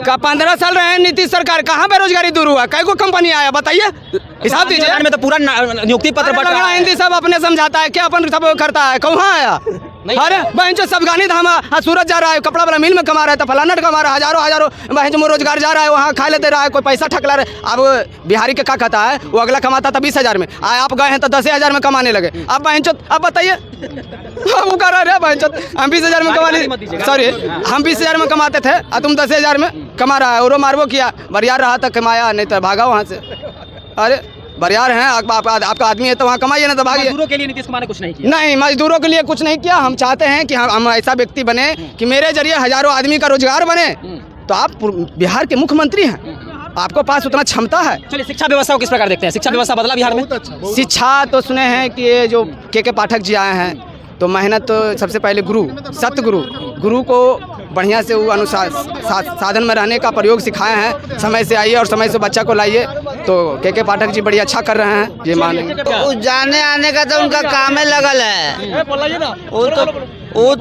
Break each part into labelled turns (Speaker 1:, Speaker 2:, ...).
Speaker 1: का 15 साल रहे हैं नीतीश सरकार, कहाँ बेरोजगारी दूर हुआ? कई को कंपनी आया बताइए, हिसाब दीजिए।
Speaker 2: में तो पूरा नियुक्ति पत्र बट रहा है।
Speaker 1: हिंदी सब अपने समझाता है, क्या अपन सब करता है, कहाँ आया? अरे बहन जो अफगानी धाम सूरत जा रहा है, कपड़ा वाला मिल में कमा रहा है, तो फलाना कमा रहा है, हजारों बहन जो रोजगार जा रहा है, वहाँ खा लेते रहा है, कोई पैसा ठकला रहे। अब बिहारी के क्या कहता है, वो अगला कमाता था 20,000 में, आप गए हैं तो 10,000 में कमाने लगे। अब बहन चो अब बताइए, वो कह रहे बहन चो हम 20,000 में कमा, सॉरी हम 20,000 में कमाते थे और तुम 10,000 में कमा रहा है। और मारवो किया, बरियार रहा था कमाया, नहीं तो भागा वहाँ से। अरे बरियार हैं, आपका आदमी है तो वहाँ कमाइए ना, तो भागिए।
Speaker 2: मजदूरों के लिए नीतीश कुमार ने कुछ नहीं किया।
Speaker 1: नहीं, मजदूरों के लिए कुछ नहीं किया। हम चाहते हैं कि हम ऐसा व्यक्ति बने कि मेरे जरिए हजारों आदमी का रोजगार बने। तो आप बिहार के मुख्यमंत्री हैं, आपको पास उतना क्षमता है।
Speaker 2: चलिए, शिक्षा व्यवस्था को किस प्रकार देखते हैं? शिक्षा व्यवस्था बदला बिहार में?
Speaker 1: शिक्षा तो सुने हैं कि ये जो के पाठक जी आए हैं, तो मेहनत तो सबसे पहले गुरु को बढ़िया से वो अनुसार साधन में रहने का प्रयोग सिखाए हैं। समय से आइए और समय से बच्चा को लाइए, तो के पाठक जी बड़ी अच्छा कर रहे हैं, ये मानेंगे।
Speaker 3: जाने आने का तो उनका काम है, लगल है। वो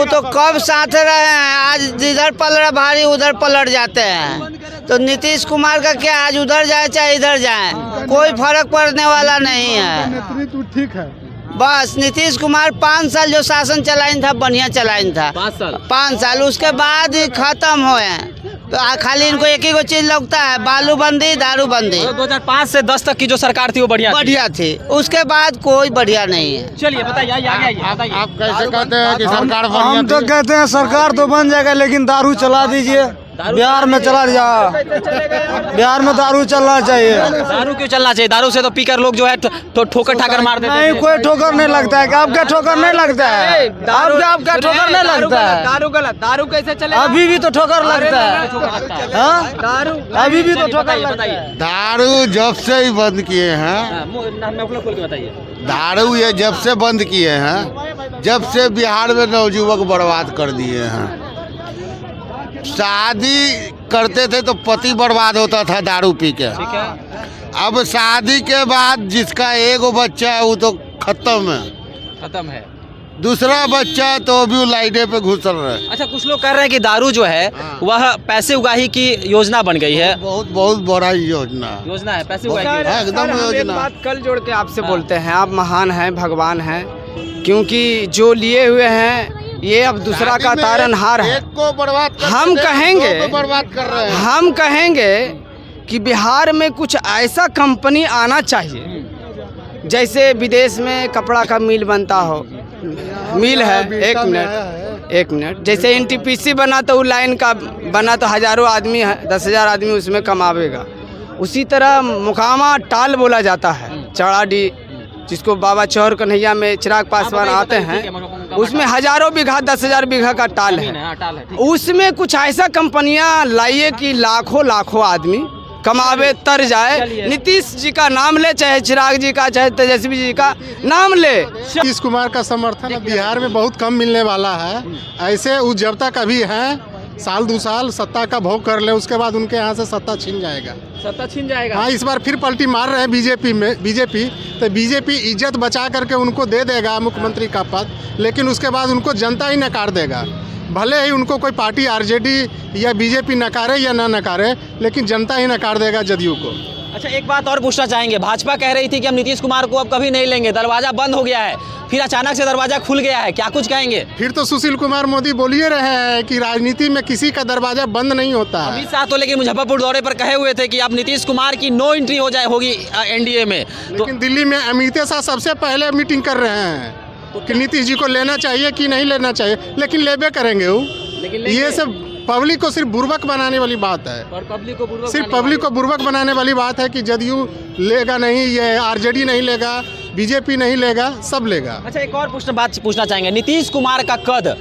Speaker 3: तो कब साथ रहे हैं, आज इधर पलट भारी उधर पलट जाते हैं। तो नीतीश कुमार का क्या, आज उधर जाए चाहे इधर जाए, कोई फर्क पड़ने वाला नहीं है।
Speaker 4: नेतृत्व ठीक है।
Speaker 3: बस नीतीश कुमार 5 साल जो शासन चलाइन था, बढ़िया चलाइन था। 5 साल उसके बाद खत्म हुए हैं। तो खाली इनको एक ही को चीज लगता है, बालूबंदी दारूबंदी।
Speaker 2: 2005 से 10 तक की जो सरकार थी वो बढ़िया
Speaker 3: थी, उसके बाद कोई बढ़िया नहीं है।
Speaker 2: चलिए बताइए,
Speaker 4: आप कैसे कहते हैं कि सरकार? हम तो कहते हैं सरकार तो बन जाएगा, लेकिन दारू चला दीजिए। बिहार में चला जा, बिहार में दारू चलना चाहिए।
Speaker 2: दारू क्यों चलना चाहिए? दारू से तो पीकर लोग जो है ठोकर ठाकर मार देते हैं।
Speaker 4: नहीं, कोई ठोकर नहीं लगता है। आपका ठोकर नहीं लगता है? आपका ठोकर नहीं लगता है?
Speaker 1: दारू गलत, दारू कैसे चले?
Speaker 4: अभी भी तो ठोकर लगता है।
Speaker 1: दारू
Speaker 4: अभी भी तो ठोकर लगता है।
Speaker 5: दारू जब से ही बंद किए हैं,
Speaker 2: बताइए।
Speaker 5: दारू ये जब से बंद किए हैं, जब से बिहार में नवयुवक बर्बाद कर दिए हैं। शादी करते थे तो पति बर्बाद होता था दारू पी के। अब शादी के बाद जिसका एगो बच्चा है वो तो खत्म है। दूसरा बच्चा तो अभी लाइने पे घुसल रहा है।
Speaker 2: अच्छा, कुछ लोग कह रहे हैं कि दारू जो है वह पैसे उगाही की योजना बन गई है।
Speaker 5: बहुत बड़ा योजना
Speaker 2: है, पैसे उगाही की
Speaker 5: है, एकदम योजना।
Speaker 1: बात कल जोड़ के आपसे बोलते हैं, आप महान हैं, भगवान हैं, क्योंकि जो लिए हुए हैं ये अब दूसरा का तारनहार है। हम कहेंगे कि बिहार में कुछ ऐसा कंपनी आना चाहिए, जैसे विदेश में कपड़ा का मिल बनता हो, मिल है। एक मिनट, जैसे NTPC बना तो वो लाइन का बना तो हजारों आदमी है, 10,000 आदमी उसमें कमावेगा। उसी तरह मुकामा टाल बोला जाता है, चौड़ाडी, जिसको बाबा चौर कन्हैया में चिराग पासवान आते हैं, उसमें हजारों बीघा 10,000 बीघा का टाल है। उसमें कुछ ऐसा कंपनियां लाइए कि लाखों आदमी कमावे तर जाए। नीतीश जी का नाम ले, चाहे चिराग जी का, चाहे तेजस्वी जी का नाम ले।
Speaker 4: नीतीश कुमार का समर्थन बिहार में बहुत कम मिलने वाला है। ऐसे वो जब तक अभी हैं, साल 2 साल सत्ता का भोग कर ले, उसके बाद उनके यहाँ से सत्ता छीन जाएगा। हाँ, इस बार फिर पलटी मार रहे हैं बीजेपी। तो बीजेपी इज्जत बचा करके उनको दे देगा मुख्यमंत्री का पद, लेकिन उसके बाद उनको जनता ही नकार देगा। भले ही उनको कोई पार्टी आरजेडी या बीजेपी नकारे या ना नकारे, लेकिन जनता ही नकार देगा जदयू को।
Speaker 2: अच्छा, एक बात और पूछना चाहेंगे। भाजपा कह रही थी कि हम नीतीश कुमार को अब कभी नहीं लेंगे, दरवाजा बंद हो गया है, फिर अचानक से दरवाजा खुल गया है, क्या कुछ कहेंगे?
Speaker 4: फिर तो सुशील कुमार मोदी बोलिए रहे हैं कि राजनीति में किसी का दरवाजा बंद नहीं होता है।
Speaker 2: अमित शाह तो लेकिन मुजफ्फरपुर दौरे पर कहे हुए थे कि अब नीतीश कुमार की नो एंट्री होगी NDA में।
Speaker 4: लेकिन दिल्ली में अमित शाह सबसे पहले मीटिंग कर रहे हैं कि नीतीश जी को लेना चाहिए कि नहीं लेना चाहिए, लेकिन लेबे करेंगे वो। ये सब पब्लिक को सिर्फ बुर्बक बनाने वाली बात है, और पब्लिक को बुर्बक बनाने वाली बात है कि जदयू लेगा नहीं, ये आरजेडी नहीं लेगा, बीजेपी नहीं लेगा, सब लेगा।
Speaker 2: अच्छा, एक और बात पूछना चाहेंगे। नीतीश कुमार का कद,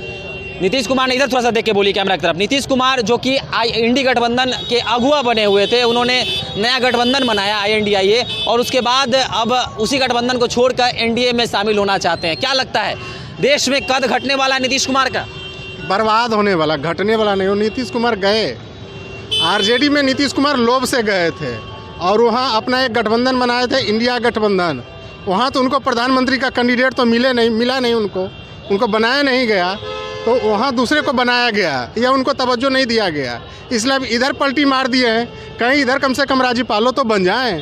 Speaker 2: नीतीश कुमार ने इधर थोड़ा सा देख के बोली कैमरा की तरफ। नीतीश कुमार जो कि इंडी गठबंधन के अगुआ बने हुए थे, उन्होंने नया गठबंधन बनाया INDIA, और उसके बाद अब उसी गठबंधन को छोड़कर NDA में शामिल होना चाहते हैं। क्या लगता है, देश में कद घटने वाला है नीतीश कुमार का?
Speaker 4: बर्बाद होने वाला, घटने वाला नहीं हो। नीतीश कुमार गए आरजेडी में, नीतीश कुमार लोभ से गए थे और वहाँ अपना एक गठबंधन बनाए थे, इंडिया गठबंधन। वहाँ तो उनको प्रधानमंत्री का कैंडिडेट तो मिला नहीं उनको बनाया नहीं गया। तो वहाँ दूसरे को बनाया गया या उनको तवज्जो नहीं दिया गया, इसलिए अब इधर पलटी मार दिए हैं। कहीं इधर कम से कम राज्यपालों तो बन जाएं।